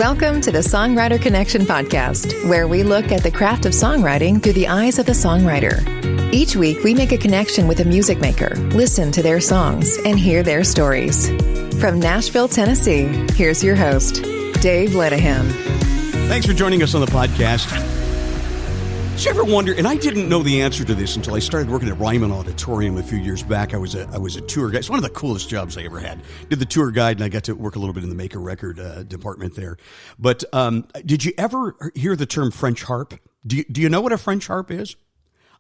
Welcome to the Songwriter Connection podcast, where we look at the craft of songwriting through the eyes of the songwriter. Each week, we make a connection with a music maker, listen to their songs, and hear their stories. From Nashville, Tennessee, here's your host, Dave Lenihan. Thanks for joining us on the podcast. Did you ever wonder, and I didn't know the answer to this until I started working at Ryman Auditorium a few years back. I was a tour guide. It's one of the coolest jobs I ever had. Did the tour guide, and I got to work a little bit in the make a record department there. But did you ever hear the term French harp? Do you know what a French harp is?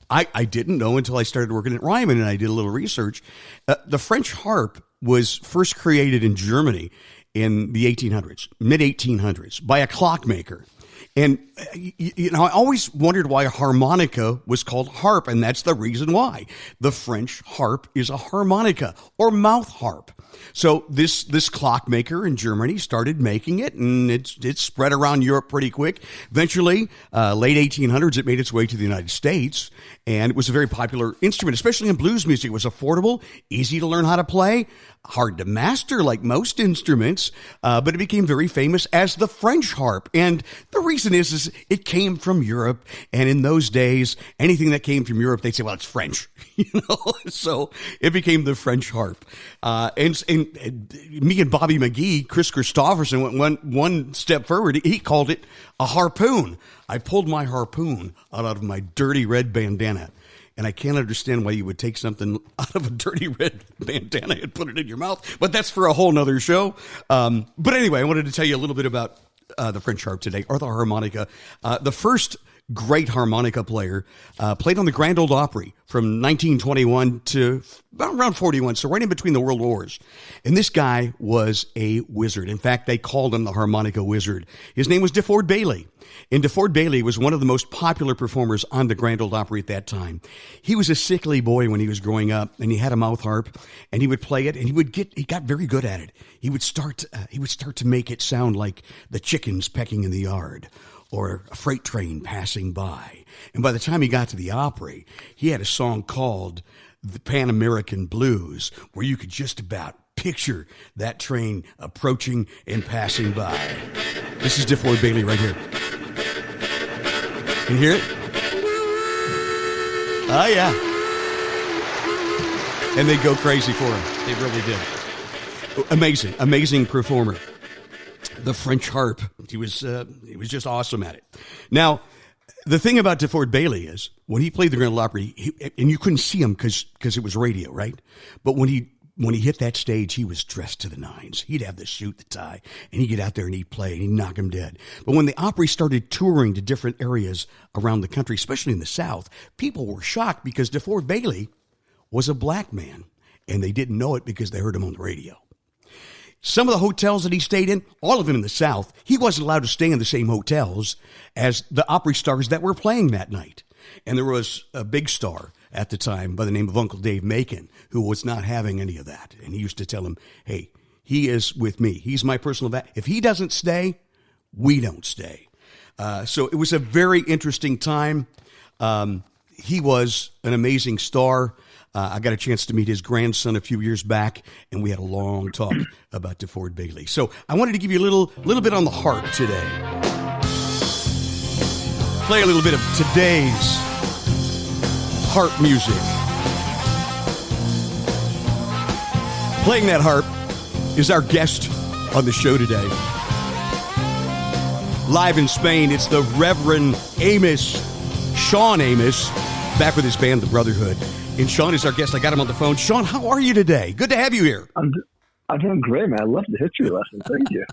I didn't know until I started working at Ryman, and I did a little research. The French harp was first created in Germany in the 1800s, mid-1800s, by a clockmaker. And, you know, I always wondered why a harmonica was called harp, and that's the reason why. The French harp is a harmonica or mouth harp. So this clockmaker in Germany started making it, and it spread around Europe pretty quick. Eventually, late 1800s, it made its way to the United States, and it was a very popular instrument, especially in blues music. It was affordable, easy to learn how to play, hard to master like most instruments, but it became very famous as the French harp. And the reason is it came from Europe, and in those days, anything that came from Europe, they'd say, well, it's French, you know? So it became the French harp. And me and Bobby McGee, Chris Christopherson, went one step forward. He called it a harpoon. I pulled my harpoon out of my dirty red bandana. And I can't understand why you would take something out of a dirty red bandana and put it in your mouth. But that's for a whole nother show. But anyway, I wanted to tell you a little bit about the French harp today, or the harmonica. The first great harmonica player played on the Grand Ole Opry from 1921 to around 41, so right in between the world wars. And this guy was a wizard. In fact, they called him the harmonica wizard. His name was DeFord Bailey. And DeFord Bailey was one of the most popular performers on the Grand Ole Opry at that time. He was a sickly boy when he was growing up, and he had a mouth harp, and he would play it, and he got very good at it. He would start to make it sound like the chickens pecking in the yard, or a freight train passing by. And by the time he got to the Opry, he had a song called The Pan American Blues, where you could just about picture that train approaching and passing by. This is DeFord Bailey right here. Can you hear it? Oh, yeah. And they'd go crazy for him. They really did. Amazing performer. The French harp. He was just awesome at it. Now, the thing about DeFord Bailey is when he played the Grand Ole Opry, and you couldn't see him because it was radio, right? But when he hit that stage, he was dressed to the nines. He'd have the suit, the tie, and he'd get out there and he'd play and he'd knock him dead. But when the Opry started touring to different areas around the country, especially in the South, people were shocked because DeFord Bailey was a black man, and they didn't know it because they heard him on the radio. Some of the hotels that he stayed in, all of them in the South, he wasn't allowed to stay in the same hotels as the Opry stars that were playing that night. And there was a big star at the time by the name of Uncle Dave Macon, who was not having any of that. And he used to tell him, hey, he is with me. He's my personal vet. If he doesn't stay, we don't stay. So it was a very interesting time. He was an amazing star. I got a chance to meet his grandson a few years back, and we had a long talk about DeFord Bailey. So I wanted to give you a little bit on the harp today. Play a little bit of today's harp music. Playing that harp is our guest on the show today. Live in Spain, it's the Reverend Shawn Amos, back with his band, The Brotherhood. And Shawn is our guest. I got him on the phone. Shawn, how are you today? Good to have you here. I'm doing great, man. I love the history lesson. Thank you.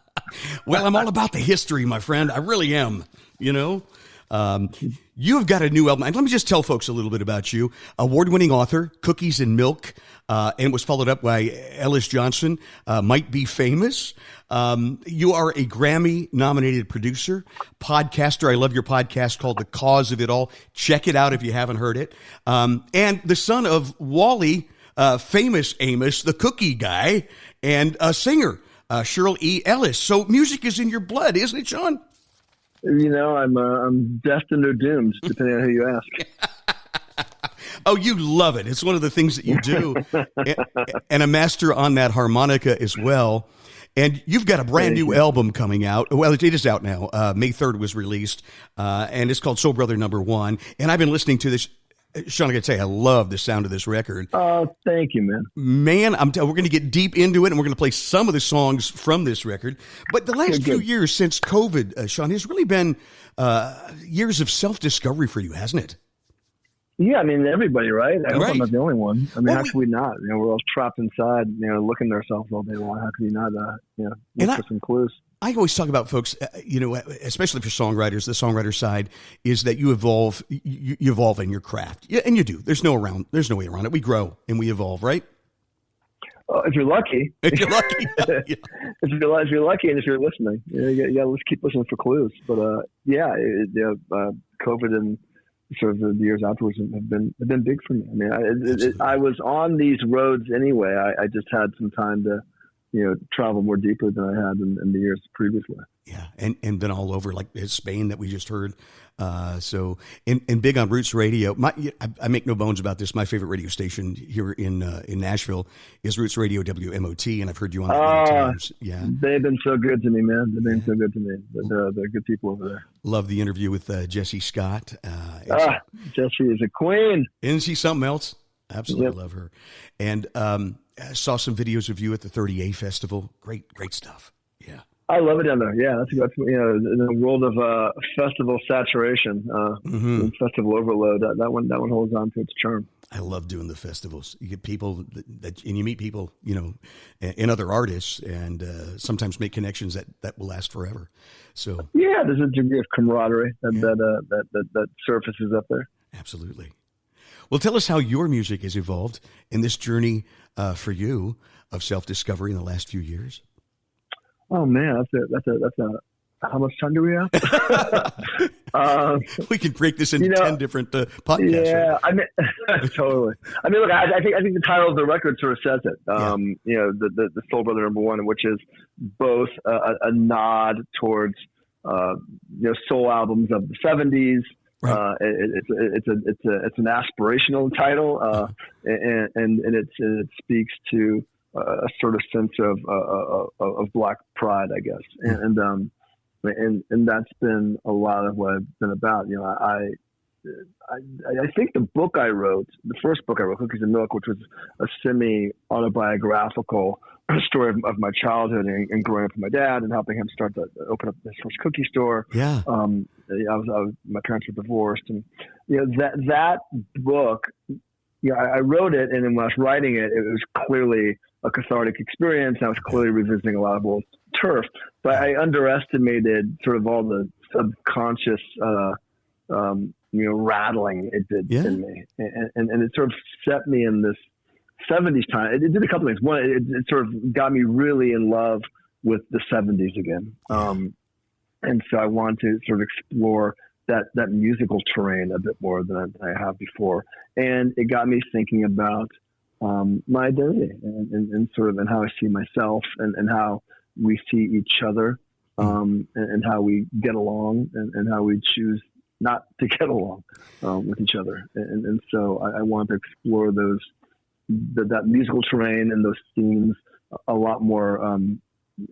Well, I'm all about the history, my friend. I really am, you know. You have got a new album. And let me just tell folks a little bit about you. Award-winning author, Cookies and Milk, and was followed up by Ellis Johnson, Might Be Famous. You are a Grammy-nominated producer, podcaster. I love your podcast called The Cause of It All. Check it out if you haven't heard it. And the son of Wally, famous Amos, the cookie guy, and a singer, Cheryl E. Ellis. So music is in your blood, isn't it, Shawn? You know, I'm destined or doomed, depending on who you ask. Oh, you love it. It's one of the things that you do. And a master on that harmonica as well. And you've got a brand new album coming out. Well, it is out now. May 3rd was released, and it's called Soul Brother No.1. And I've been listening to this. Shawn, I got to say, I love the sound of this record. Oh, thank you, man. Man, we're going to get deep into it, and we're going to play some of the songs from this record. But the last few years since COVID, Shawn, has really been years of self-discovery for you, hasn't it? Yeah, I mean, everybody, right? I hope I'm not the only one. I mean, Well, how could we not? We're all trapped inside, looking at ourselves all day long. How could we not, look for some clues? I always talk about folks, especially for songwriters, the songwriter side is that you evolve, you evolve in your craft. Yeah, and you do. There's no way around it. We grow and we evolve, right? If you're lucky. If you're lucky. Yeah. If you're lucky and if you're listening, let's keep listening for clues. But, COVID and sort of the years afterwards have been big for me. I mean, I was on these roads anyway. I just had some time to, travel more deeply than I had in the years previously. Yeah, and been all over, like Spain that we just heard. So big on Roots Radio. I make no bones about this. My favorite radio station here in Nashville is Roots Radio WMOT, and I've heard you on it many times. Yeah, they've been so good to me, man. They've been so good to me. They're good people over there. Love the interview with Jessie Scott. Jessie is a queen. Isn't she something else? Absolutely love her. And I saw some videos of you at the 30A Festival. Great stuff. Yeah. I love it down there. Yeah, that's in the world of festival saturation, and festival overload. That one holds on to its charm. I love doing the festivals. You get people and you meet people, and other artists, and sometimes make connections that will last forever. So yeah, there's a degree of camaraderie that surfaces up there. Absolutely. Well, tell us how your music has evolved in this journey for you of self-discovery in the last few years. Oh man, that's a. How much time do we have? We can break this into 10 different podcasts. Yeah, right? I mean, totally. I mean, look, I think the title of the record sort of says it. The Soul Brother No.1, which is both a nod towards soul albums of the '70s. Right. It's an aspirational title, and it speaks to a sort of sense of Black pride, I guess, and that's been a lot of what I've been about. I think the book I wrote, the first book I wrote, Cookies and Milk, which was a semi-autobiographical story of my childhood and growing up with my dad and helping him start to open up his first cookie store. Yeah. My parents were divorced, and that book. I wrote it, and then when I was writing it, it was clearly a cathartic experience. I was clearly revisiting a lot of old turf, but I underestimated sort of all the subconscious, rattling it did in me, and it sort of set me in this '70s time. It did a couple things. One, it sort of got me really in love with the '70s again, and so I wanted to sort of explore that musical terrain a bit more than I have before. And it got me thinking about my identity and sort of and how I see myself and how we see each other and how we get along and how we choose not to get along with each other. And so I want to explore that musical terrain and those themes a lot more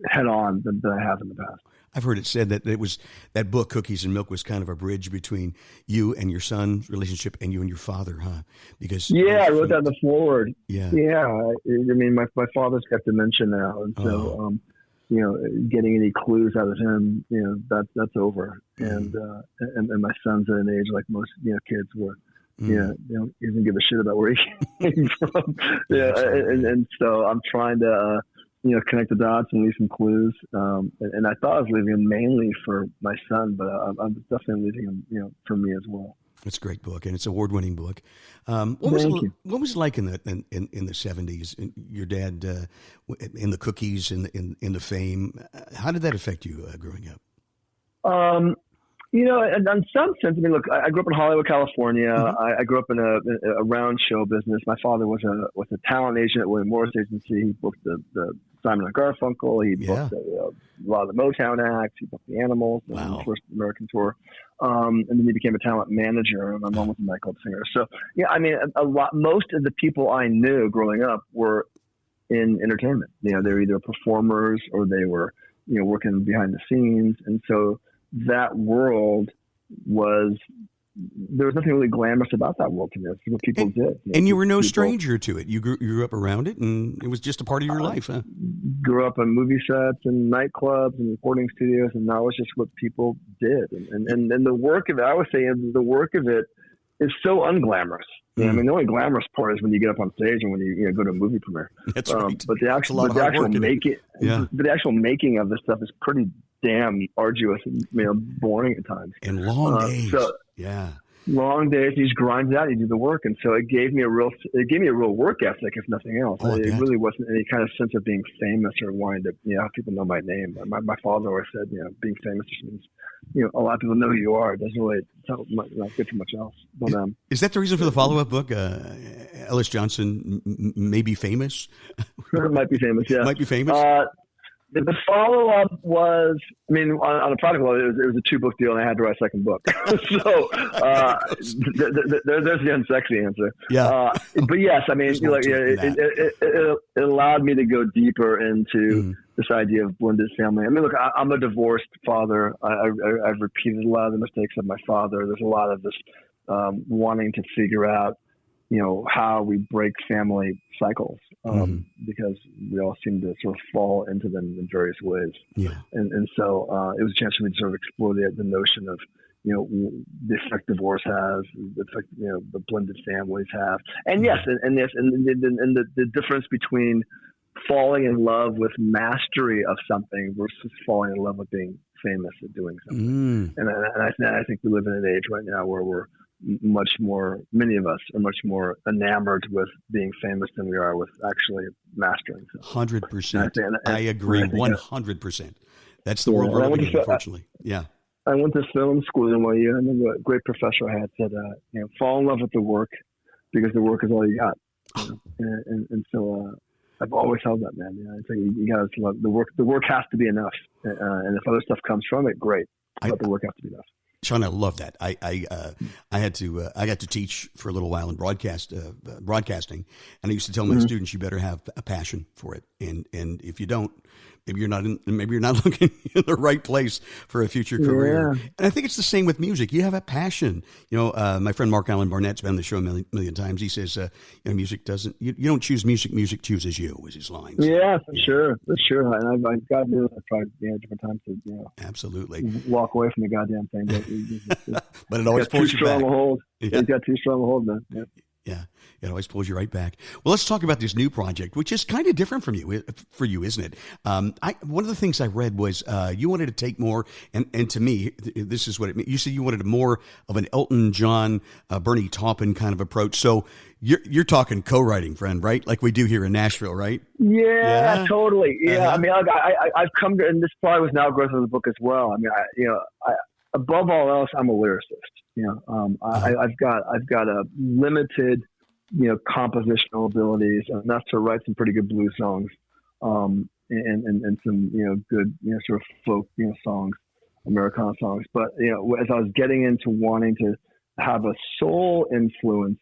head on than I have in the past. I've heard it said that it was that book, Cookies and Milk, was kind of a bridge between you and your son's relationship and you and your father, huh? Because I wrote that in the foreword. Yeah. I mean, my father's got dementia now, and so getting any clues out of him, that's over. And my son's at an age like most kids where he doesn't give a shit about where he came from. And so I'm trying to. Connect the dots and leave some clues. And I thought I was leaving them mainly for my son, but I'm definitely leaving them, for me as well. It's a great book, and it's an award-winning book. What was it like in the '70s? Your dad in the cookies, in the fame. How did that affect you growing up? In some sense, I mean, look, I grew up in Hollywood, California. I grew up in a round show business. My father was a talent agent at William Morris Agency. He booked the Simon & Garfunkel. He booked a lot of the Motown acts. He booked the Animals, the first American tour. And then he became a talent manager. And my mom was a nightclub singer. So, I mean, most of the people I knew growing up were in entertainment. They were either performers or they were, working behind the scenes. And so that world there was nothing really glamorous about that world to me. It's what people did. And you were no stranger to it. You grew up around it, and it was just a part of your life, huh? Grew up on movie sets and nightclubs and recording studios, and that was just what people did. And the work of it, I would say, the work of it is so unglamorous. I mean, the only glamorous part is when you get up on stage and when you go to a movie premiere. That's right. But the actual making of this stuff is pretty damn arduous and boring at times. And long days. Long days. You just grind it out. You do the work, and so it gave me a real work ethic, if nothing else. It really wasn't any kind of sense of being famous or wanting to have people know my name. My father always said, being famous just means a lot of people know who you are. It doesn't really not good for much else. But is that the reason for the follow-up book? Ellis Johnson may be famous. Might be famous. Yeah, might be famous. The follow-up was, on a product level, it was a 2-book deal, and I had to write a second book. So there's the unsexy answer. Yeah. But yes, it allowed me to go deeper into this idea of blended family. Look, I'm a divorced father. I've repeated a lot of the mistakes of my father. There's a lot of this wanting to figure out how we break family cycles, because we all seem to sort of fall into them in various ways. Yeah. And so it was a chance for me to sort of explore the notion of, the effect divorce has, the effect, the blended families have. And yes, and the difference between falling in love with mastery of something versus falling in love with being famous at doing something. And I think we live in an age right now where many of us are much more enamored with being famous than we are with actually mastering. 100%. I agree. 100%. That's the world we're living in, unfortunately. Yeah. I went to film school in NYU. I remember a great professor I had said, fall in love with the work because the work is all you got. And so I've always held that, man. I think you got to love the work. The work has to be enough. And if other stuff comes from it, great. But the work has to be enough. Shawn, I love that. I got to teach for a little while in broadcasting, and I used to tell my students, you better have a passion for it, and if you don't, maybe you're not looking in the right place for a future career. Yeah. And I think it's the same with music. You have a passion. My friend Mark Allen Barnett's been on the show a million times. He says, music doesn't. You don't choose music. Music chooses you. Was his line. Yeah, for sure. And I've got to do it. I've tried different times to absolutely walk away from the goddamn thing. But it always pulls you back. It's got too strong a hold, man. Yeah, it always pulls you right back. Well, let's talk about this new project, which is kind of different for you, isn't it? One of the things I read was you wanted to take more, and to me, this is what it means. You said you wanted more of an Elton John, Bernie Taupin kind of approach. So you're talking co-writing, friend, right? Like we do here in Nashville, right? Yeah. Totally. Yeah, I've come to, and this probably was now growth of the book as well. Above all else, I'm a lyricist. I've got a limited, compositional abilities, enough to write some pretty good blues songs, and some, good, sort of folk, songs, Americana songs. But, as I was getting into wanting to have a soul influence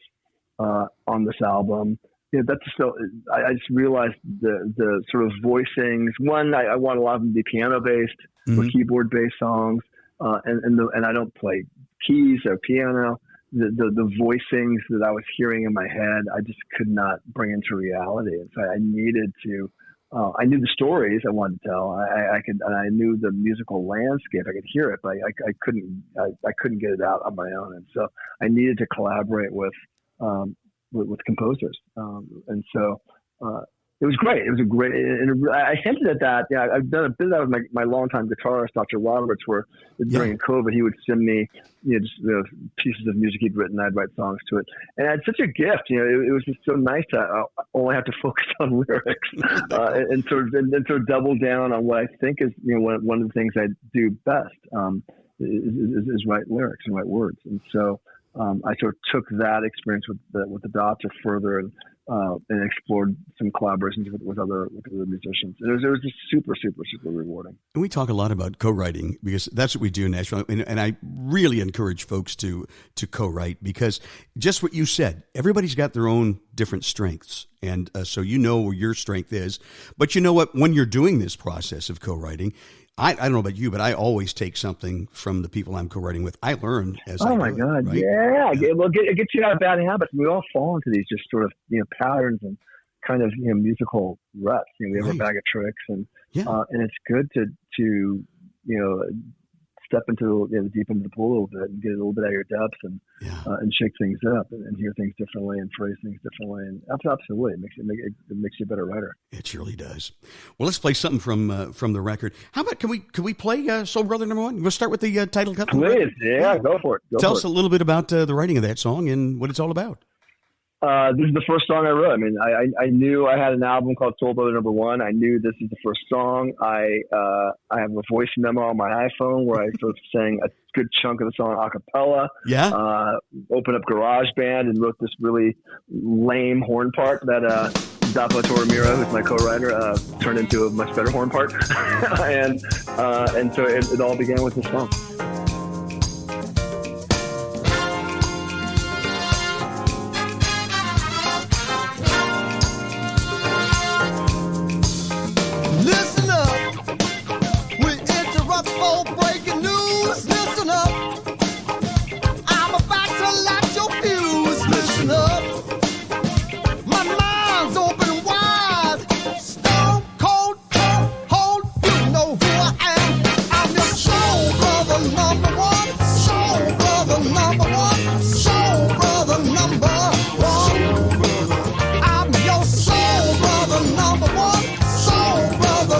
on this album, that's still. I just realized the sort of voicings. One, I want a lot of them to be piano based or keyboard based songs. And I don't play keys or piano. The voicings that I was hearing in my head, I just could not bring into reality. And so I needed to. I knew the stories I wanted to tell. I knew the musical landscape. I could hear it, but I couldn't get it out on my own. And so I needed to collaborate with composers. And so. It was great. It was and I hinted at that. Yeah, I've done a bit of that with my longtime guitarist, Dr. Roberts, where during COVID, he would send me, just pieces of music he'd written. I'd write songs to it. And I had such a gift. It was just so nice to only have to focus on lyrics and sort of double down on what I think is, one of the things I do best is write lyrics and write words. And so I sort of took that experience with the doctor further and and explored some collaborations with other musicians. It was just super, super, super rewarding. And we talk a lot about co-writing because that's what we do in Nashville. And I really encourage folks to co-write because just what you said, everybody's got their own different strengths. And so you know where your strength is. But you know what? When you're doing this process of co-writing, I don't know about you, but I always take something from the people I'm co-writing with. I learn as I go. Oh my God. Right? Yeah. Well, it gets you out of bad habits. We all fall into these just sort of, patterns and kind of, musical ruts. We have a bag of tricks and it's good to step into deep into the pool a little bit and get a little bit out of your depths and shake things up and hear things differently and phrase things differently. And absolutely, it makes you a better writer. It surely does. Well, let's play something from the record. How about can we play Soul Brother #1? We'll start with the title cut. Please, go for it. Tell us a little bit about the writing of that song and what it's all about. This is the first song I wrote. I mean, I knew I had an album called Soul Brother #1. I knew this is the first song. I have a voice memo on my iPhone where I sort of sang a good chunk of the song a cappella. Yeah. Opened up GarageBand and wrote this really lame horn part that Dapo Toromiro, who's my co-writer, turned into a much better horn part. and so it all began with this song.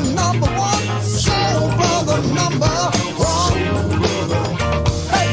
#1, soul brother #1. Hey,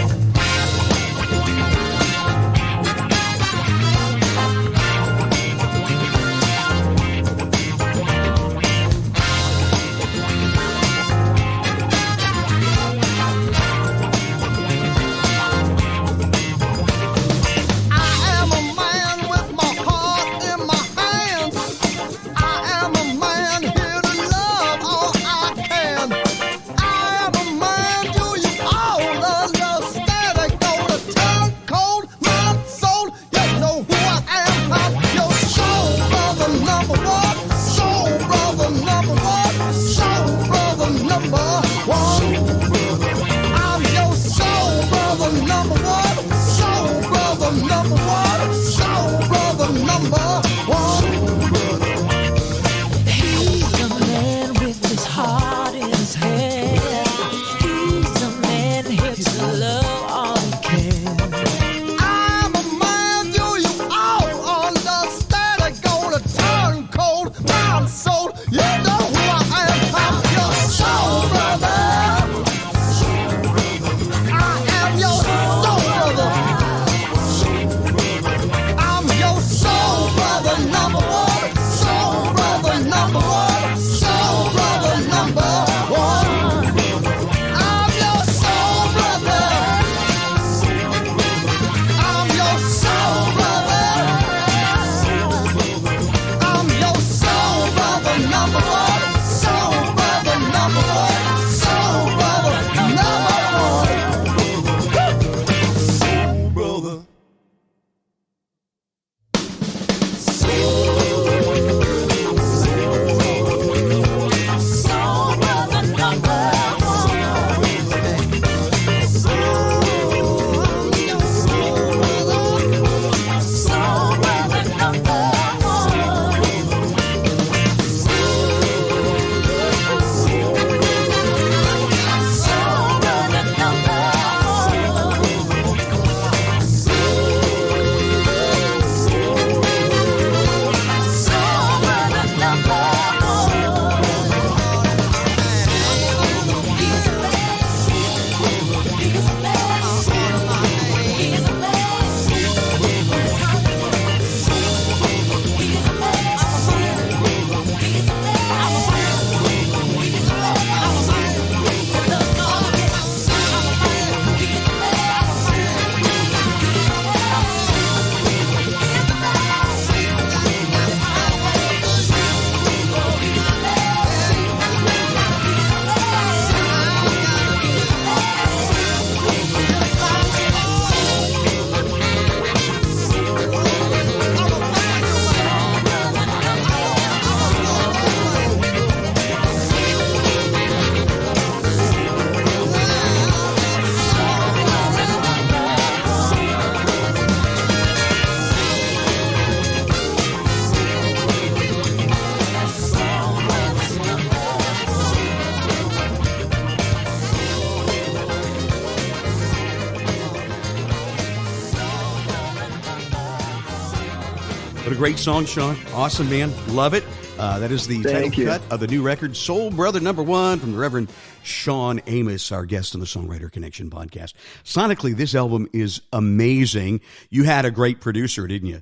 What a great song, Shawn. Awesome, man. Love it. That is the title cut of the new record, Soul Brother #1, from the Reverend Shawn Amos, our guest on the Songwriter Connection podcast. Sonically, this album is amazing. You had a great producer, didn't you?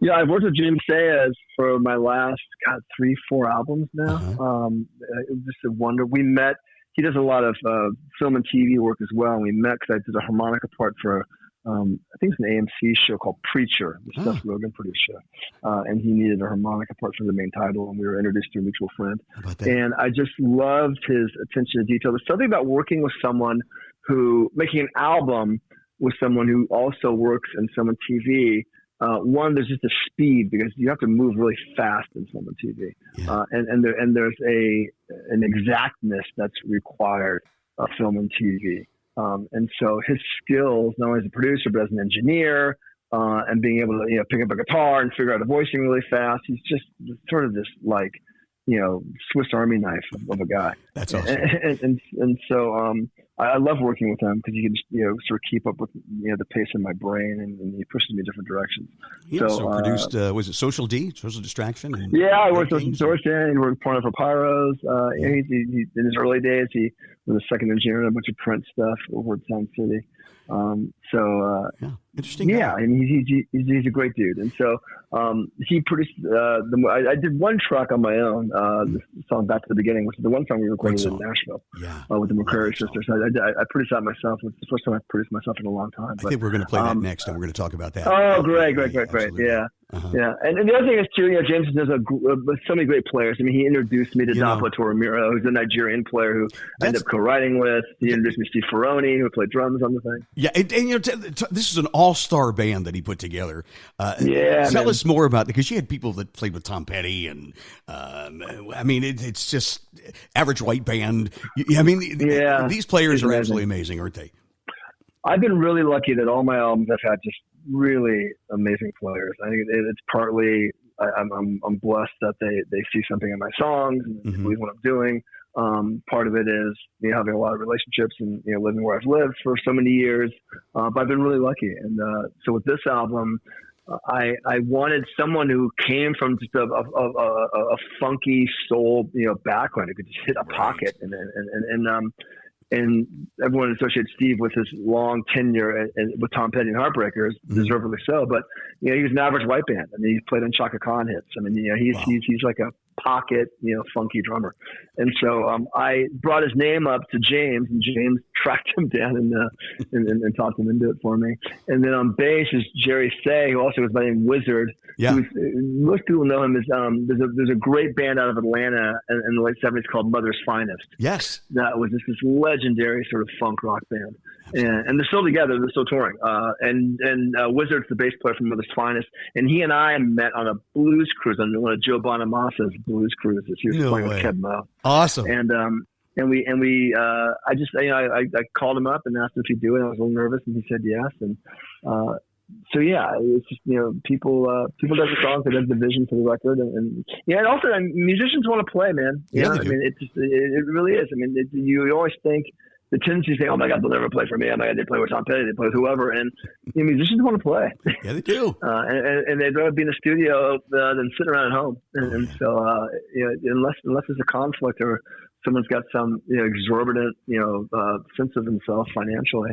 Yeah, I've worked with Grammy-nominated for my last, 3-4 albums now. It was just a wonder. We met. He does a lot of film and TV work as well. And we met because I did a harmonica part for I think it's an AMC show called Preacher, the Seth Rogen produced show. And he needed a harmonica part for the main title, and we were introduced to a mutual friend. And I just loved his attention to detail. There's something about working with someone making an album with someone who also works in film and TV. One, there's just a speed because you have to move really fast in film and TV. Yeah. And there's an exactness that's required of film and TV. And so his skills, not only as a producer, but as an engineer, and being able to, pick up a guitar and figure out the voicing really fast. He's just sort of this Swiss Army knife of a guy. That's awesome. And so, I love working with him because he can just, sort of keep up with, the pace of my brain, and he pushes me in different directions. Yeah, so produced, was it Social Distraction? I worked with Distortion. He worked Porno for Pyros. He in his early days, he was a second engineer in a bunch of Prince stuff over at Sound City. Interesting. Yeah, I mean, he's a great dude, and so he produced. I did one track on my own, the song "Back to the Beginning," which is the one song we recorded in Nashville, with the McCrary sisters. I produced that myself. It's the first time I've produced myself in a long time. I think we're going to play that next, and we're going to talk about that. Oh, great! Yeah. Yeah, and the other thing is too, James does so many great players. I mean, he introduced me to Dapo Toromiro, who's a Nigerian player who I ended up co-writing with. He introduced me to Steve Ferroni, who played drums on the thing. Yeah, and this is an all-star band that he put together. Tell us more about it, because you had people that played with Tom Petty, and I mean, it's just average white band. I mean, these players are absolutely amazing, aren't they? I've been really lucky that all my albums I've had just really amazing players. I think it's partly I'm blessed that they see something in my songs and believe what I'm doing. Part of it is having a lot of relationships and living where I've lived for so many years. But I've been really lucky, and so with this album, I wanted someone who came from just a funky soul background, who could just hit a pocket and everyone associates Steve with his long tenure with Tom Petty and Heartbreakers, deservedly so. But he was an average white band. I mean, he played on Chaka Khan hits. I mean, he's like a pocket, funky drummer. And so I brought his name up to James, and James tracked him down and talked him into it for me. And then on bass is Jerry Say, who also was by the name Wizard. Yeah. Most people know him as there's a great band out of Atlanta in the late 70s called Mother's Finest. Yes. That was just this legendary sort of funk rock band. And they're still together. They're still touring. And Wizard's the bass player from Mother's Finest. And he and I met on a blues cruise, on one of Joe Bonamassa's blues cruises. He was playing with Keb Mo. Awesome. And we I called him up and asked him if he'd do it. I was a little nervous, and he said yes. And it's just people does the songs, they does the vision for the record, and also musicians want to play, man. I mean, it really is. I mean, you always think. The tendency to say, "Oh my God, they'll never play for me. Oh my God, they play with Tom Petty, they play with whoever." And musicians want to play. Yeah, they do. And they'd rather be in the studio than sitting around at home. And so, unless there's a conflict or someone's got some exorbitant sense of themselves financially,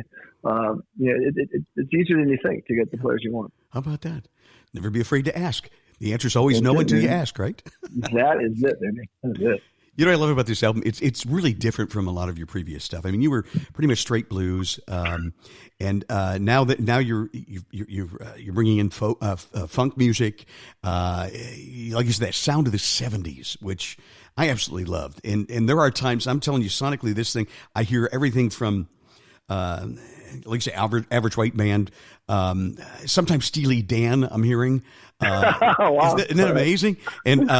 it's easier than you think to get the players you want. How about that? Never be afraid to ask. The answer's always no until you ask, right? That is it, baby. That is it. You know what I love about this album? It's really different from a lot of your previous stuff. I mean, you were pretty much straight blues, and now you're bringing in funk music, like you said, that sound of the '70s, which I absolutely loved. And there are times, I'm telling you, sonically, this thing, I hear everything from like you say, average white band. Sometimes Steely Dan, I'm hearing. Wow. Isn't that amazing? And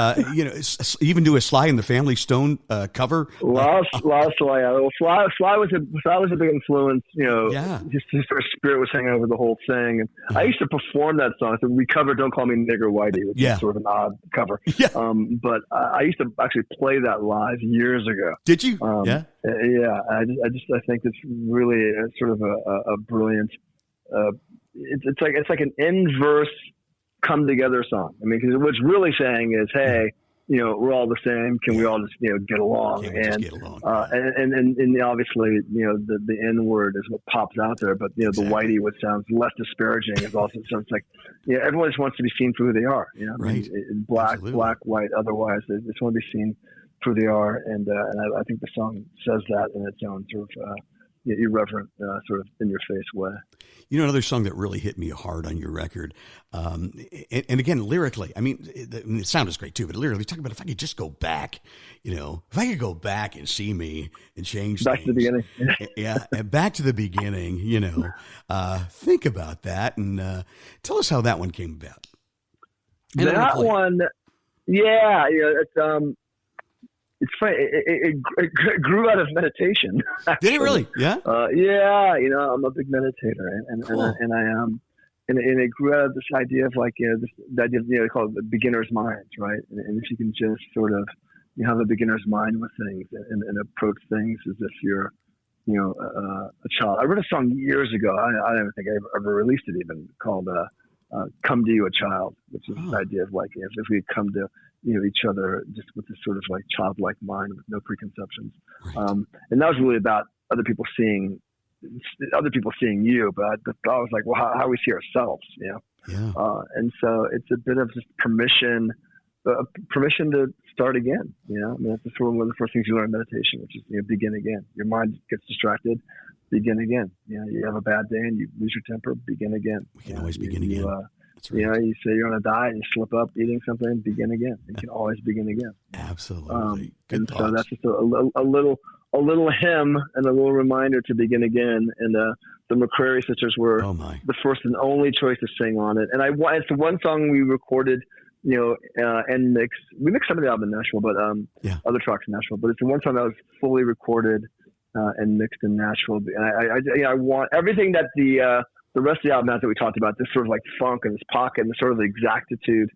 even do a Sly and the Family Stone cover. Lot of Sly. Well, Sly was a big influence. Just his sort of spirit was hanging over the whole thing. And I used to perform that song. So we covered "Don't Call Me Nigger Whitey," which is sort of an odd cover. Yeah. But I used to actually play that live years ago. Did you? Yeah. I think it's really sort of a brilliant. It's like an inverse come together song. I mean, because what's really saying is, hey, we're all the same. Can we all just, get along? And obviously, the N word is what pops out there, but, the whitey, what sounds less disparaging, is also sounds like, everyone just wants to be seen for who they are, Right. Black, white, otherwise, they just want to be seen for who they are. And I think the song says that in its own sort of, irreverent, sort of in your face way. Another song that really hit me hard on your record, and again, lyrically, I mean, the sound is great too, but lyrically, talking about if I could just go back, if I could go back and see me and change back things. To the beginning. Yeah, and back to the beginning, think about that and tell us how that one came about. And that one, it's funny. It grew out of meditation. Actually. Did it really? Yeah. I'm a big meditator, and I am, and it grew out of this idea of like this idea of, they call it the beginner's mind, right? And if you can just sort of have a beginner's mind with things and approach things as if you're a child. I wrote a song years ago. I don't even think I ever released it even, called "Come to You, a Child," which is this idea of like if we come to each other just with this sort of like childlike mind with no preconceptions. Right. And that was really about other people seeing you, but I was like, well, how we see ourselves, Yeah. And so it's a bit of just permission to start again. I mean, that's sort of one of the first things you learn in meditation, which is, begin again. Your mind gets distracted, begin again. You have a bad day and you lose your temper, begin again. We can always begin again. That's right. You say you're on a diet and you slip up eating something, begin again. You can always begin again. Absolutely. Good and thoughts. So that's just a little hymn and a little reminder to begin again. And the McCrary sisters were the first and only choice to sing on it. And it's the one song we recorded, and mixed. We mixed some of the album in Nashville, but other tracks in Nashville. But it's the one song that was fully recorded and mixed in Nashville. And I want everything that the rest of the album that we talked about, this sort of like funk and this pocket and sort of the exactitude.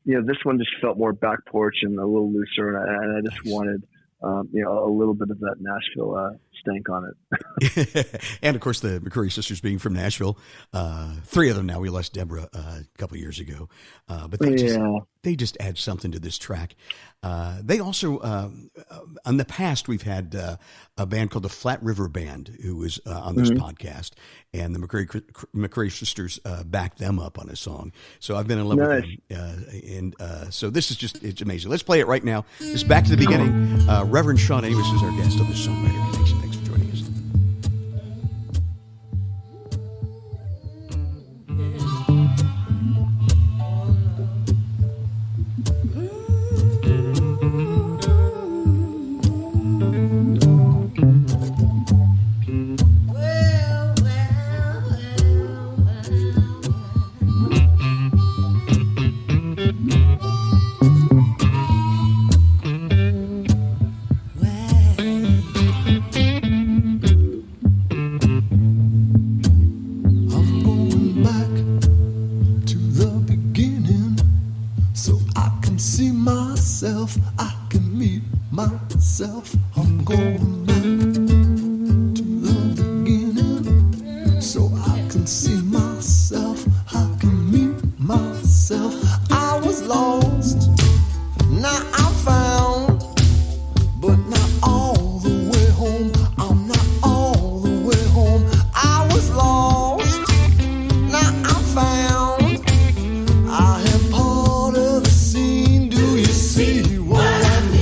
This one just felt more back porch and a little looser, and I just wanted a little bit of that Nashville stank on it. And of course, the McCrary sisters being from Nashville, 3 of them now. We lost Deborah a couple of years ago, but they just add something to this track. They also, in the past, we've had a band called the Flat River Band who was on this podcast, and the McCrary sisters backed them up on a song. So I've been in love with them, and so this is it's amazing. Let's play it right now. It's back to the beginning. Reverend Shawn Amos is our guest on the Songwriter Connection. Thanks for joining us. I'm going back to the beginning so I can see myself, I can meet myself. I was lost, now I'm found, but not all the way home. I'm not all the way home. I was lost, now I'm found. I am part of the scene. Do you see what I mean?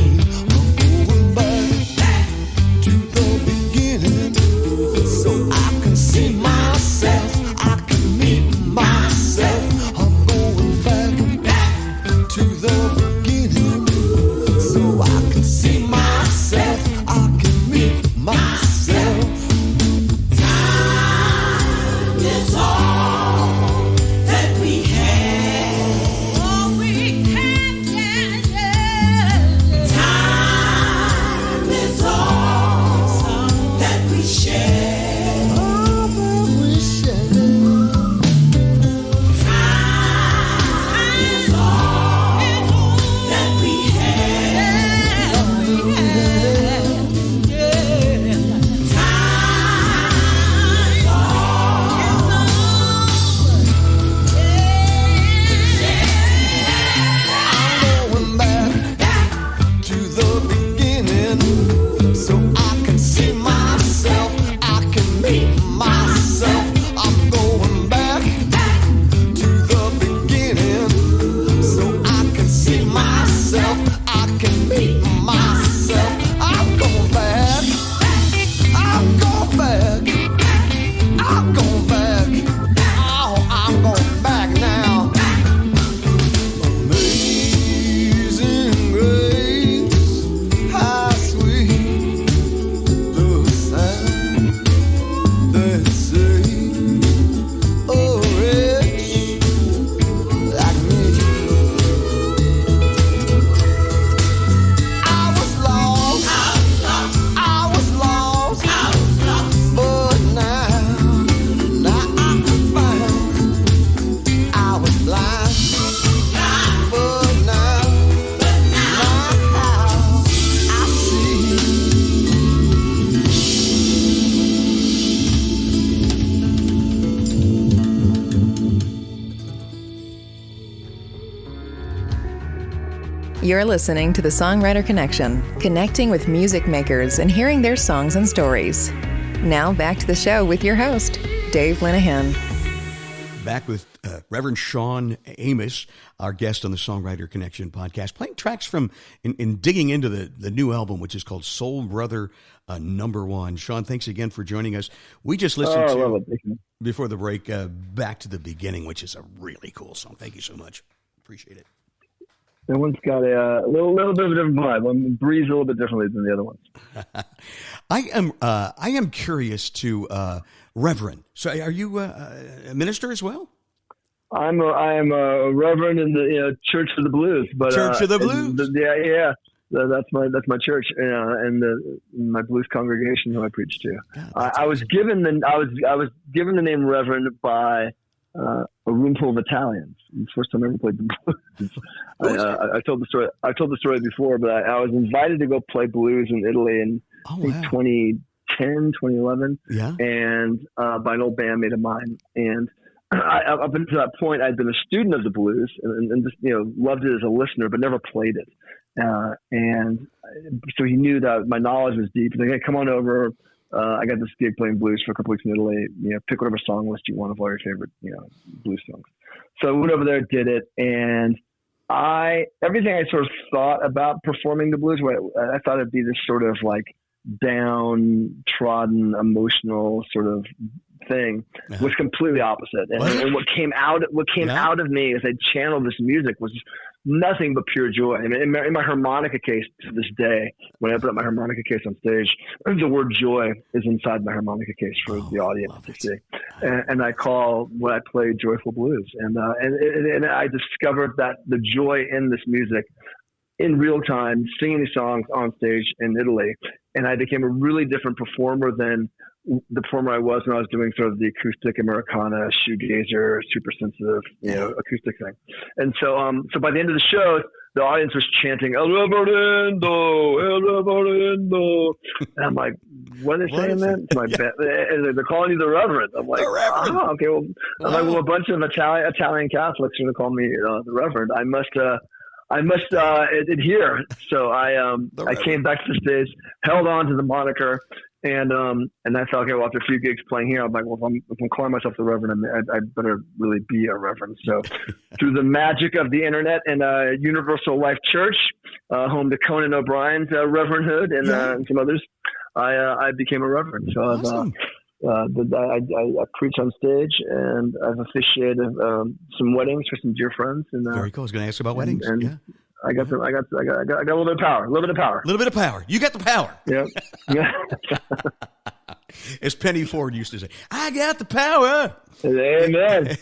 You're listening to the Songwriter Connection, connecting with music makers and hearing their songs and stories. Now back to the show with your host, Dave Linehan. Back with Reverend Shawn Amos, our guest on the Songwriter Connection podcast, playing tracks from in digging into the new album, which is called Soul Brother No.1. Shawn, thanks again for joining us. We just listened to, before the break, Back to the Beginning, which is a really cool song. Thank you so much. Appreciate it. That one's got a little bit of a different vibe. One breathes a little bit differently than the other ones. I am curious to Reverend. So, are you a minister as well? I am a reverend in the Church of the Blues. But Church of the Blues. Yeah. That's my church, and my blues congregation who I preach to. I was given the name Reverend by a room full of Italians. It's the first time I ever played the blues. I told the story before, but I was invited to go play blues in Italy in 2010, 2011, and by an old bandmate of mine. And up until that point, I'd been a student of the blues and just loved it as a listener, but never played it. And so he knew that my knowledge was deep. He's like, hey, come on over. I got this gig playing blues for a couple weeks in Italy. Pick whatever song list you want of all your favorite, blues songs. So I went over there, did it, and everything I sort of thought about performing the blues, I thought it'd be this sort of like downtrodden, emotional sort of thing, was completely opposite. And what came out of me as I channeled this music was nothing but pure joy. I mean, in my harmonica case to this day, when I put up my harmonica case on stage, the word joy is inside my harmonica case for the audience to see. And I call what I play joyful blues. And I discovered that the joy in this music in real time, singing these songs on stage in Italy. And I became a really different performer than the performer I was when I was doing sort of the acoustic Americana, shoegazer, super sensitive, acoustic thing. And so by the end of the show, the audience was chanting, El Reverendo, El Reverendo. And I'm like, what are they saying then? To my they're calling you the Reverend. I'm like, oh, okay. Well, I'm like, well, a bunch of Italian Catholics are going to call me the Reverend. I must adhere. So I came back to the stage, held on to the moniker, and I thought, okay, well, after a few gigs playing here, I'm like, well, if I'm calling myself the Reverend, I better really be a Reverend. So through the magic of the internet and Universal Life Church, home to Conan O'Brien's Reverendhood and some others, I became a Reverend. So awesome. I preach on stage, and I've officiated some weddings for some dear friends. And very cool. I was going to ask about weddings. And I got a little bit of power. A little bit of power. You got the power. Yep. Yeah. As Penny Ford used to say, I got the power. Amen.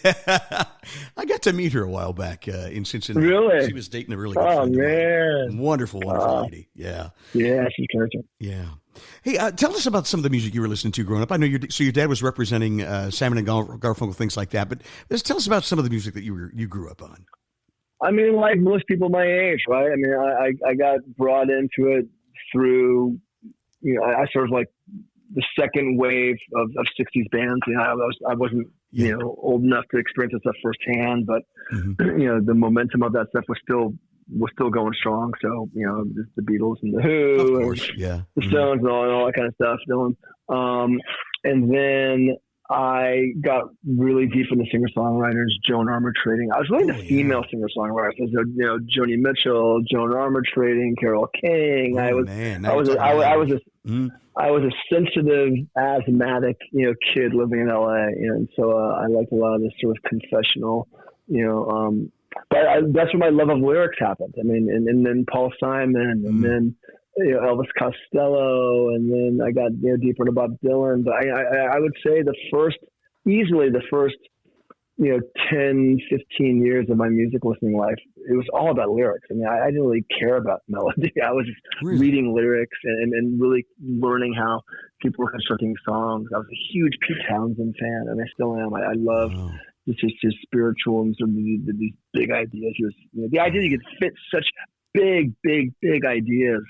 I got to meet her a while back in Cincinnati. Really? She was dating a really good friend. Oh, man. Wonderful lady. Yeah. Yeah, she's terrific. Yeah. Hey, tell us about some of the music you were listening to growing up. I know your dad was representing Simon and Garfunkel, things like that. But just tell us about some of the music that you grew up on. I mean, like most people my age, right? I mean, I got brought into it through, I sort of like the second wave of 60s bands. I wasn't, old enough to experience this stuff firsthand, but, the momentum of that stuff was still going strong. So, the Beatles and the Who, of course, and the Stones and all that kind of stuff. And then I got really deep into singer-songwriters, Joan Armour Trading. I was really the female singer-songwriters. So, Joni Mitchell, Joan Armour Trading, Carole King. I was a sensitive, asthmatic, kid living in LA, and so I liked a lot of this sort of confessional, but that's where my love of lyrics happened. I mean, and then Paul Simon, and then Elvis Costello, and then I got deeper into Bob Dylan. But I would say easily the first 10, 15 years of my music listening life, it was all about lyrics. I mean, I didn't really care about melody. I was just reading lyrics and really learning how people were constructing songs. I was a huge Pete Townsend fan, and I still am. I love his spiritual and sort of these big ideas. The idea that you could fit such big ideas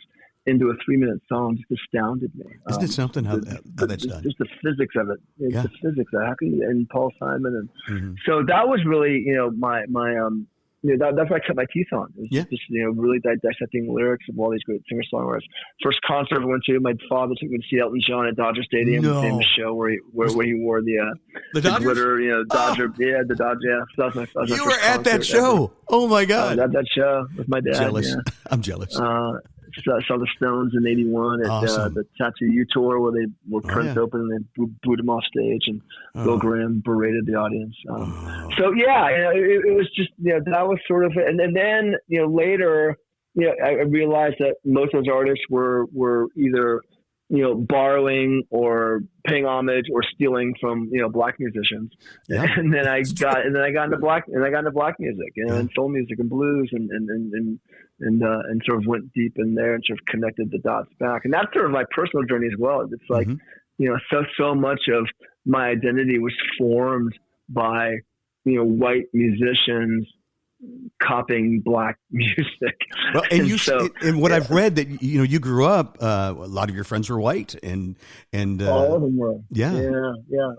into a 3-minute song just astounded me. Isn't it something how that's done? Just the physics of it. It's the physics. How can you, and Paul Simon, and so that was really my that's what I cut my teeth on. It was just really dissecting lyrics of all these great singer-songwriters. First concert I went to, my father took me to see Elton John at Dodger Stadium, the famous show where he wore the glitter, Dodger, the Dodger. Yeah, so that was my you were at that show. Oh my God! At that show with my dad. Jealous. Yeah. I'm jealous. Saw the Stones in '81 at the Tattoo U tour where they were Prince open and they booed him off stage, and Bill Graham berated the audience. So it was just that was sort of, and then later I realized that most of those artists were either borrowing or paying homage or stealing from black musicians. And then I got into black music and soul music and blues and sort of went deep in there and sort of connected the dots back. And that's sort of my personal journey as well. It's like so much of my identity was formed by white musicians copying black music. Well, and what I've read that you grew up, a lot of your friends were white, and all of them were.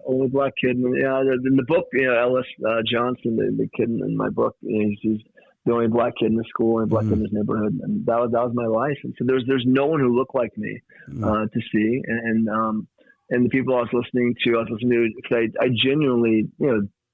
Only black kid. In the book, Ellis Johnson, the kid in my book, he's the only black kid in the school and black kid in his neighborhood, and that was my life. And so there's no one who looked like me to see, and the people I was listening to, because I genuinely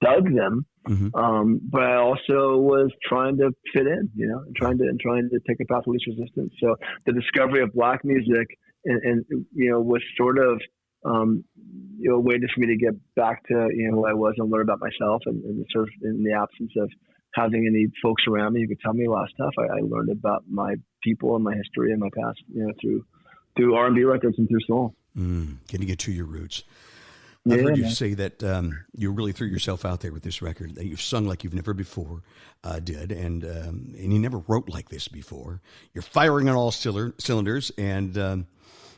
dug them. But I also was trying to fit in, and trying to take a path of least resistance. So the discovery of black music and was sort of a way for me to get back to who I was and learn about myself, and sort of in the absence of having any folks around me who could tell me a lot of stuff. I learned about my people and my history and my past, through R&B records and through soul. Getting it to your roots. I've heard you say that you really threw yourself out there with this record, that you've sung like you've never before did, and you never wrote like this before. You're firing on all cylinders, and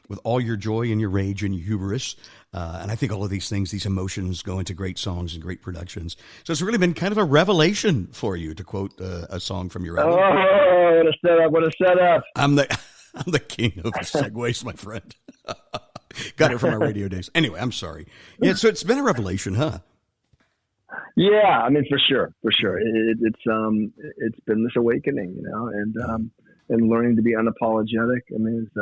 with all your joy and your rage and your hubris. And I think all of these things, these emotions, go into great songs and great productions. So it's really been kind of a revelation for you, to quote a song from your album. Oh, what a setup. I'm the king of segues, my friend. Got it from our radio days. Anyway, I'm sorry. Yeah, so it's been a revelation, huh? Yeah, I mean, for sure. It's been this awakening, and learning to be unapologetic. I mean, it's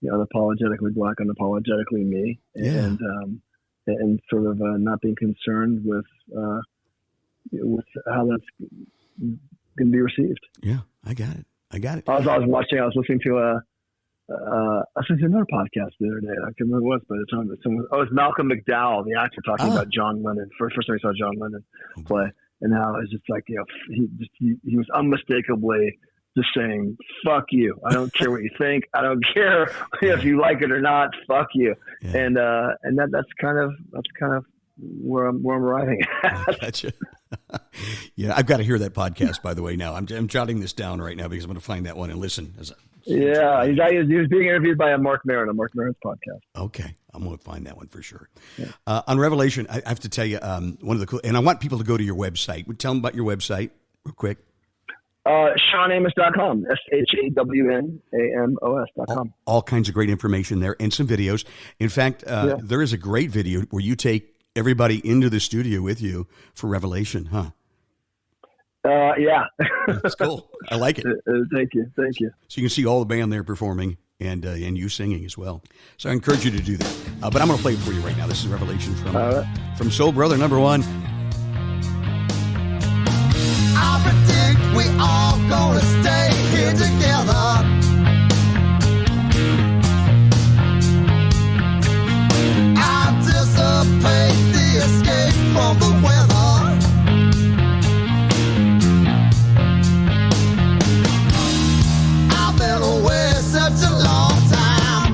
unapologetically black, unapologetically me, and sort of not being concerned with how that's going to be received. Yeah, I got it. I was listening to another podcast the other day. I can't remember what it was by the time. It was Malcolm McDowell, the actor, talking about John Lennon. First time I saw John Lennon play, and how it's just like he was unmistakably just saying, "Fuck you! I don't care what you think. I don't care if you like it or not. Fuck you." Yeah. And that's kind of where I'm arriving at. Gotcha. Yeah, I've got to hear that podcast, by the way. Now I'm jotting this down right now because I'm going to find that one and listen. He was being interviewed by Mark Maron on Mark Maron's podcast. Okay, I'm going to find that one for sure. Yeah. On Revelation, I have to tell you, one of the cool, and I want people to go to your website. Tell them about your website real quick. ShawnAmos.com. ShawnAmos.com. All kinds of great information there and some videos. In fact, there is a great video where you take everybody into the studio with you for Revelation, huh? Yeah. That's cool. I like it. Thank you. So you can see all the band there performing and you singing as well. So I encourage you to do that. But I'm going to play it for you right now. This is Revelation from Soul Brother #1. I predict we all gonna stay here together. I anticipate the escape from the weather. I've been away such a long time.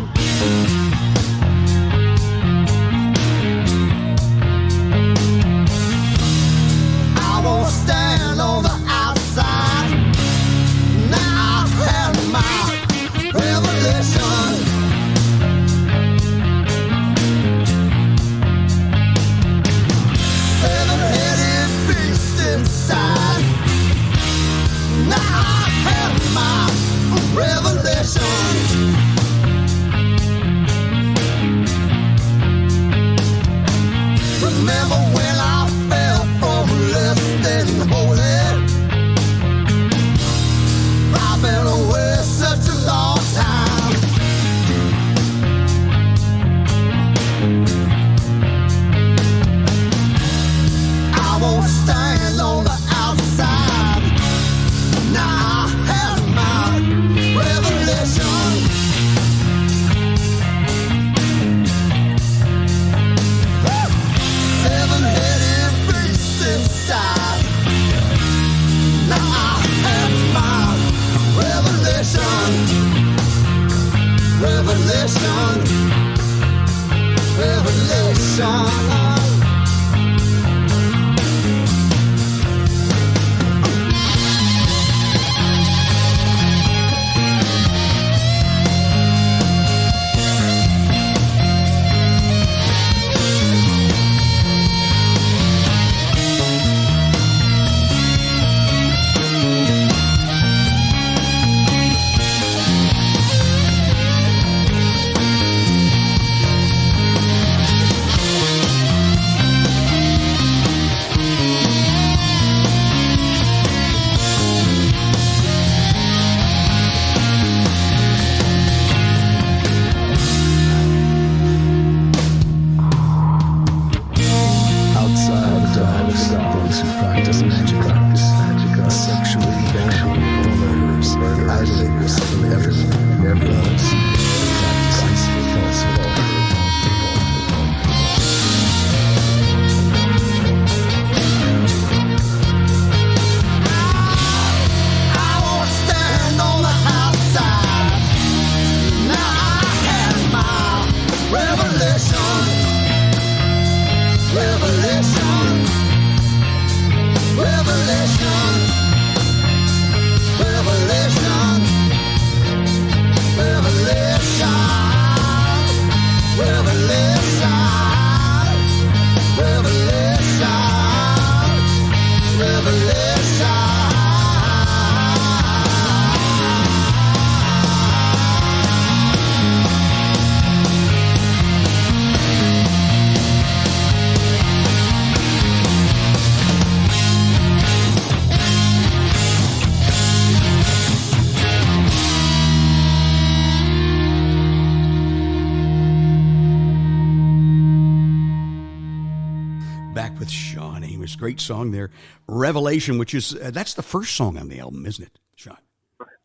With Shawn Amos, great song there, Revelation, which is that's the first song on the album, isn't it, Shawn?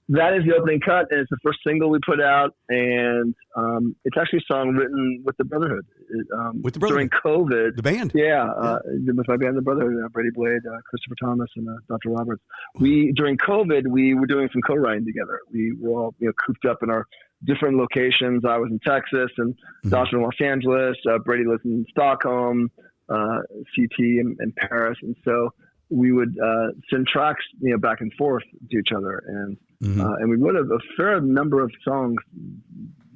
That is the opening cut, and it's the first single we put out, and it's actually a song written with the Brotherhood. With the Brotherhood? During COVID. The band? Yeah. With my band, the Brotherhood, Brady Blade, Christopher Thomas, and Dr. Roberts. During COVID, we were doing some co-writing together. We were all cooped up in our different locations. I was in Texas, and Dr. in Los Angeles. Brady lives in Stockholm. CT in Paris, and so we would send tracks back and forth to each other, and we wrote a fair number of songs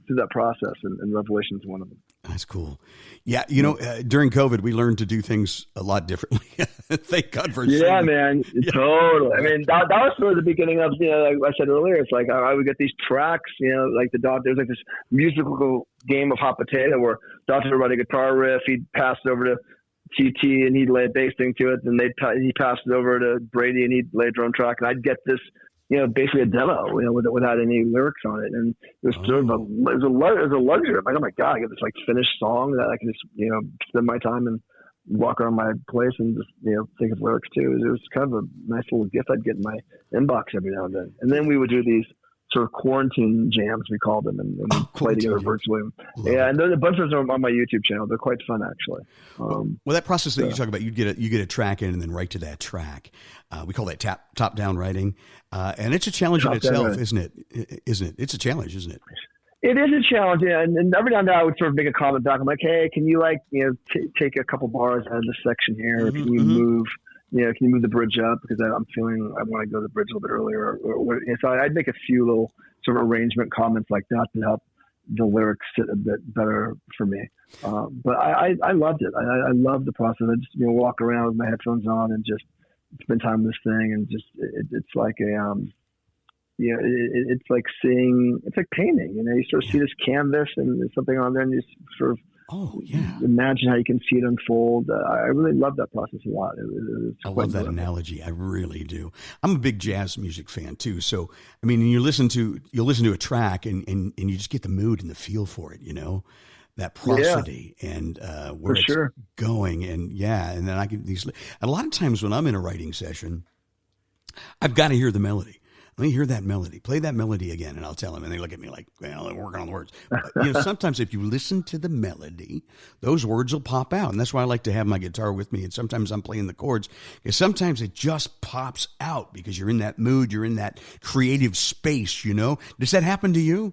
through that process, and Revelation is one of them. That's cool. Yeah, during COVID, we learned to do things a lot differently. Thank God for yeah, man, totally. I mean, that was sort of the beginning of like I said earlier. It's like I would get these tracks, like there's like this musical game of hot potato where Doctor would write a guitar riff, he'd pass it over to TT and he'd lay a bass thing to it, and he passed it over to Brady and he'd lay a drum track, and I'd get this, basically a demo, without any lyrics on it, and it was sort of it was a luxury. I'm like, oh my God, I get this like finished song that I can just spend my time and walk around my place and just think of lyrics to. It was kind of a nice little gift I'd get in my inbox every now and then. And then we would do these sort of quarantine jams, we called them, and play together virtually. And there's a bunch of them on my YouTube channel. They're quite fun, actually. Well, that process that you talk about, you get a track in and then write to that track. We call that top down writing, and it's a challenge in itself, isn't it? It's a challenge, isn't it? It is a challenge, and every now and then I would sort of make a comment back. I'm like, hey, can you take a couple bars out of this section here? Can you move? Can you move the bridge up, because I'm feeling I want to go to the bridge a little bit earlier. So I'd make a few little sort of arrangement comments like that to help the lyrics sit a bit better for me. But I loved it. I loved the process. I just walk around with my headphones on and just spend time with this thing, and just it's like a it's like seeing, it's like painting. You sort of see this canvas and there's something on there, and you sort of imagine how you can see it unfold. I really love that process a lot. I love that analogy. I really do. I'm a big jazz music fan too. So, I mean, you'll listen to a track and you just get the mood and the feel for it, that prosody and where it's going. And and then I can a lot of times when I'm in a writing session, I've got to hear the melody. Let me hear that melody. Play that melody again, and I'll tell them. And they look at me like, well, they're working on the words. But, sometimes if you listen to the melody, those words will pop out. And that's why I like to have my guitar with me. And sometimes I'm playing the chords, because sometimes it just pops out because you're in that mood. You're in that creative space, Does that happen to you?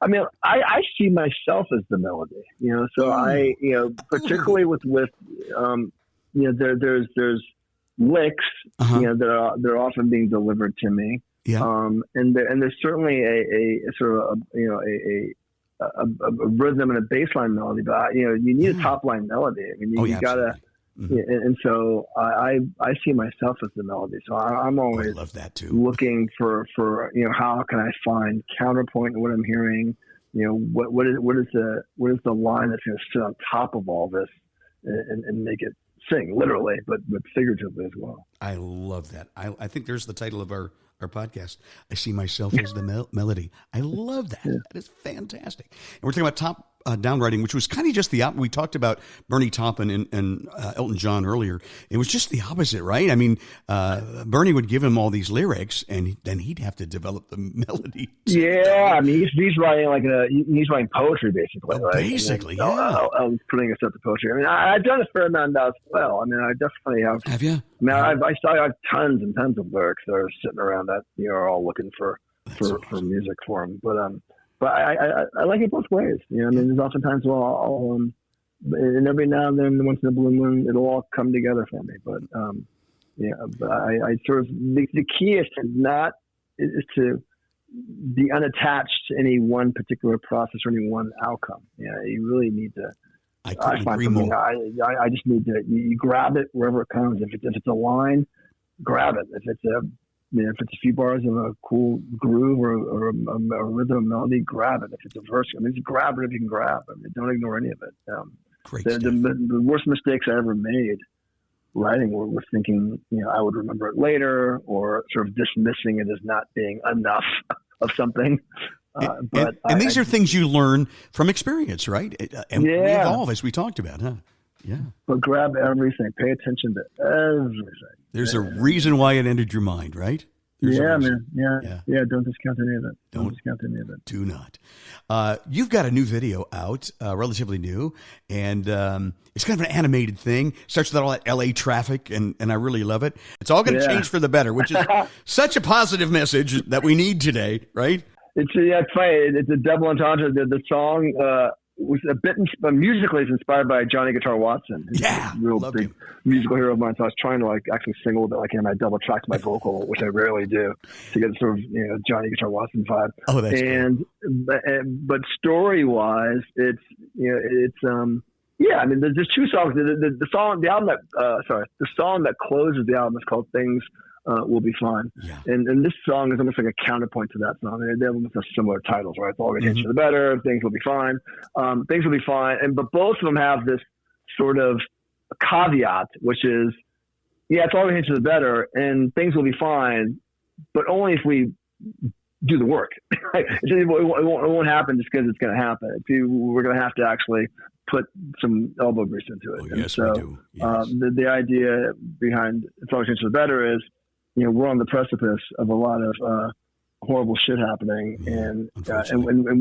I mean, I see myself as the melody, so I, particularly with there's licks, they're often being delivered to me. Yeah. And there's certainly a sort of, a rhythm and a bass line melody, but you need a top line melody. I mean, you gotta, and so I see myself as the melody. So I'm always love that too. Looking for how can I find counterpoint in what I'm hearing? What is the line that's going to sit on top of all this and make it sing literally, but figuratively as well. I love that. I think there's the title of our podcast. I see myself as the melody. I love that. Yeah. That is fantastic. And we're talking about top down writing, which was kind of just the opposite. We talked about Bernie Taupin and Elton John earlier. It was just the opposite, right? I mean, Bernie would give him all these lyrics, and then he'd have to develop the melody. Yeah, I mean, he's writing he's writing poetry basically. Well, right? Basically, yeah. I'm putting us up to poetry. I mean, I've done a fair amount of that as well. I mean, I definitely have. Have you? I mean, I have tons and tons of lyrics that are sitting around that are all looking for music for them. But I like it both ways. I mean, there's oftentimes and every now and then, once in a blue moon, it'll all come together for me. But but I sort of the key is to be unattached to any one particular process or any one outcome. You really need to. I couldn't agree more. I just need to. You grab it wherever it comes. If it's a line, grab it. If it's a few bars of a cool groove or a rhythm, a melody, grab it. If it's a verse, just grab it if you can grab. Don't ignore any of it. Great. The worst mistakes I ever made writing were thinking, I would remember it later, or sort of dismissing it as not being enough of something. But these are things you learn from experience, right? And we evolve, as we talked about, huh? Yeah. But grab everything. Pay attention to everything. There's a reason why it entered your mind, right? Man. Yeah. Don't discount any of it. Don't discount any of it. Do not. You've got a new video out, relatively new, and it's kind of an animated thing. Starts with all that LA traffic, and I really love it. It's all going to change for the better, which is such a positive message that we need today, right? It's funny. It's a double entendre. The song was a bit musically. It's inspired by Johnny Guitar Watson. He's a real big musical hero of mine. So I was trying to actually sing a little bit like him. I double tracked my vocal, which I rarely do, to get sort of Johnny Guitar Watson vibe. Oh, that's cool. But story wise, it's I mean, there's two songs. The song that closes the album is called "Things Will Be Fine," and this song is almost like a counterpoint to that song. They almost have similar titles, right? It's all going to change for the better. Things will be fine. Things will be fine, but both of them have this sort of caveat, which is, it's all going to change for the better, and things will be fine, but only if we do the work. It won't happen just because it's going to happen. We're going to have to actually put some elbow grease into it. Yes, so, we do. Yes. The idea behind It's Always Change for the Better is, we're on the precipice of a lot of horrible shit happening, and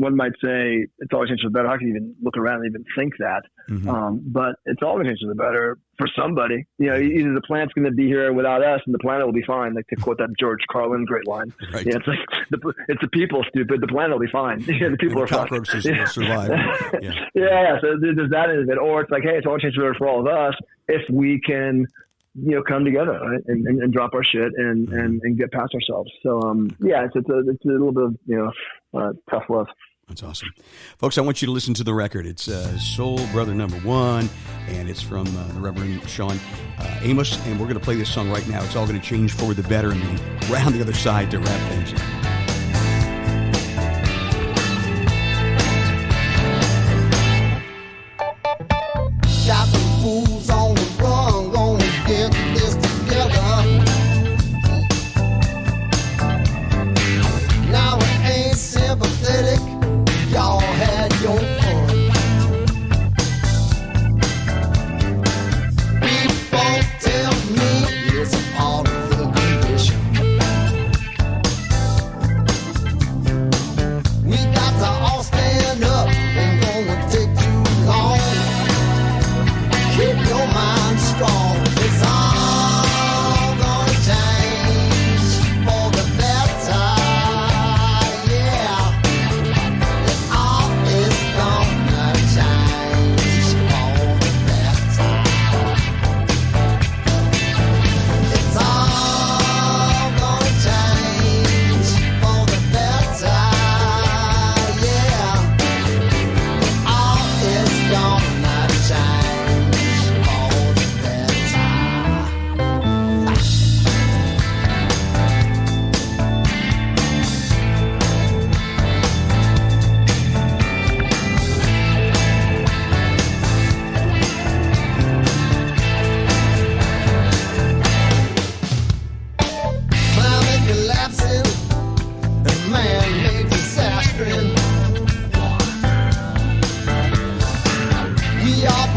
one might say it's always changed for the better. How can you even look around and even think that? But it's always changed for the better for somebody. Either the plant's going to be here without us, and the planet will be fine. Like, to quote that George Carlin great line. Right. It's like it's the people, stupid. The planet will be fine. The people are fine. Cockroaches will survive. So there's that end of it. Or it's like, hey, it's always changed for the better for all of us if we can come together, right? and drop our shit and get past ourselves. So, it's a little bit of, tough love. That's awesome. Folks, I want you to listen to the record. It's Soul Brother No.1, and it's from the Reverend Shawn Amos, and we're going to play this song right now. It's all going to change for the better, and then around the other side to wrap things up.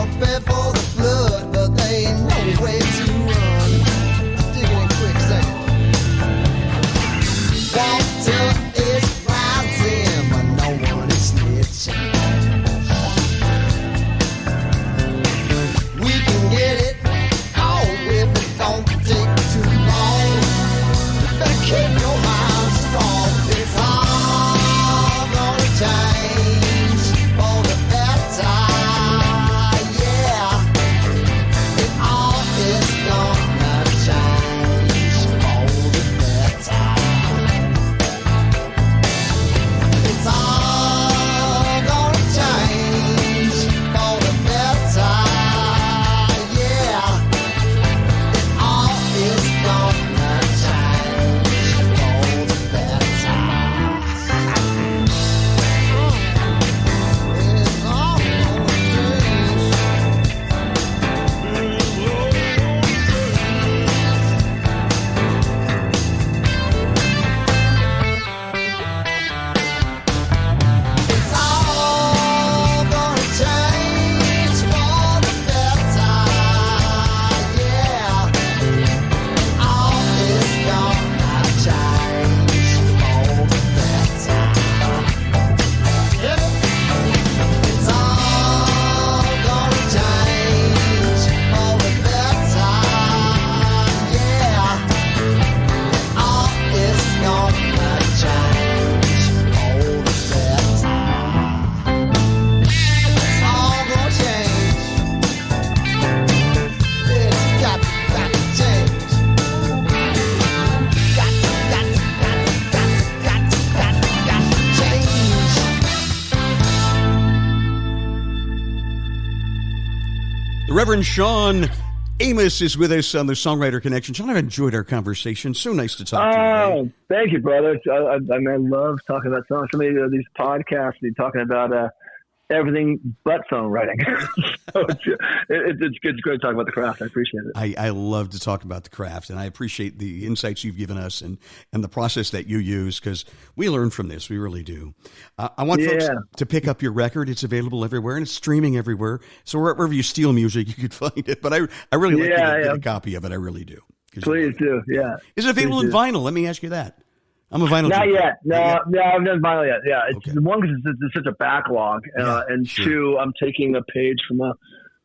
prepared for the flood, but they ain't no way to run. Dig in quicksand. Water is rising, but no one is snitching. We can get it all if it don't take too long. Better keep your mind strong. It's all gonna change for the better. Yeah, it all is gonna change for the better. It's all gonna change for the better. Yeah, it all is gonna change for the better. It's all gonna It's all gonna change for the better. Yeah, all is gonna change for the better. It's all gonna change for the better. Yeah, all is gonna change for the better. It's all gonna change. It's got to change. Got to change. The Reverend Shawn Amos is with us on the Songwriter Connection. Shawn, I've enjoyed our conversation. So nice to talk to you. Oh, thank you, brother. I mean, I love talking about songs. So many of these podcasts, you're talking about everything but songwriting. So it's great to talk about the craft. I appreciate it. I love to talk about the craft, and I appreciate the insights you've given us and the process that you use, because we learn from this. We really do. I want folks to pick up your record. It's available everywhere, and it's streaming everywhere. So wherever you steal music, you could find it. But I really like to get a copy of it. I really do. Please do. Yeah. Is it available in vinyl? Let me ask you that. I'm a vinyl. Not yet. No, I've done vinyl yet. Yeah, it's one, because it's such a backlog, and two, I'm taking a page from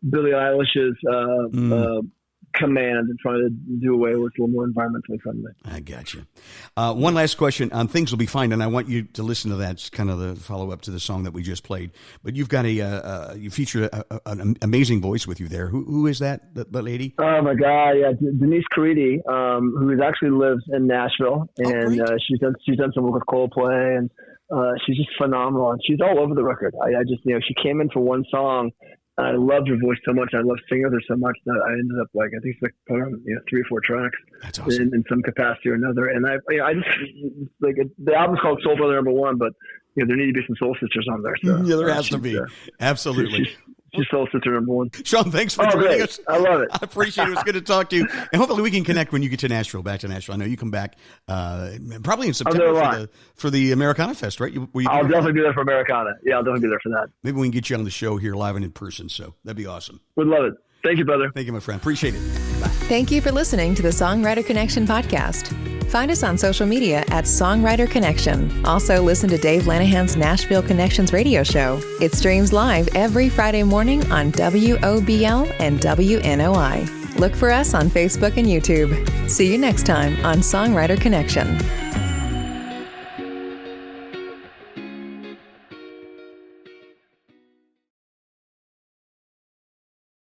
Billie Eilish's command and trying to do away with a little more environmentally friendly. I got you. One last question on Things Will Be Fine, and I want you to listen to that. It's kind of the follow-up to the song that we just played. But you've got you feature an amazing voice with you there. Who is that lady? Oh, my God, yeah. Denise Caridi, who actually lives in Nashville, and she's done some work with Coldplay, and she's just phenomenal, and she's all over the record. I just, she came in for one song, and I loved her voice so much. I loved singing with her so much that I ended up I think it's put on 3 or 4 tracks. That's awesome. in some capacity or another. And I just the album's called Soul Brother #1, but there need to be some Soul Sisters on there. So, yeah, there has to be. Absolutely. She's Soul Sister #1. Shawn, thanks for joining us. I love it. I appreciate it. It was good to talk to you. And hopefully we can connect when you get to Nashville, back to Nashville. I know you come back probably in September for the Americana Fest, right? I'll definitely be there for Americana. Yeah, I'll definitely be there for that. Maybe we can get you on the show here live and in person. So that'd be awesome. Would love it. Thank you, brother. Thank you, my friend. Appreciate it. Bye. Thank you for listening to the Songwriter Connection podcast. Find us on social media at Songwriter Connection. Also, listen to Dave Lanahan's Nashville Connections radio show. It streams live every Friday morning on WOBL and WNOI. Look for us on Facebook and YouTube. See you next time on Songwriter Connection.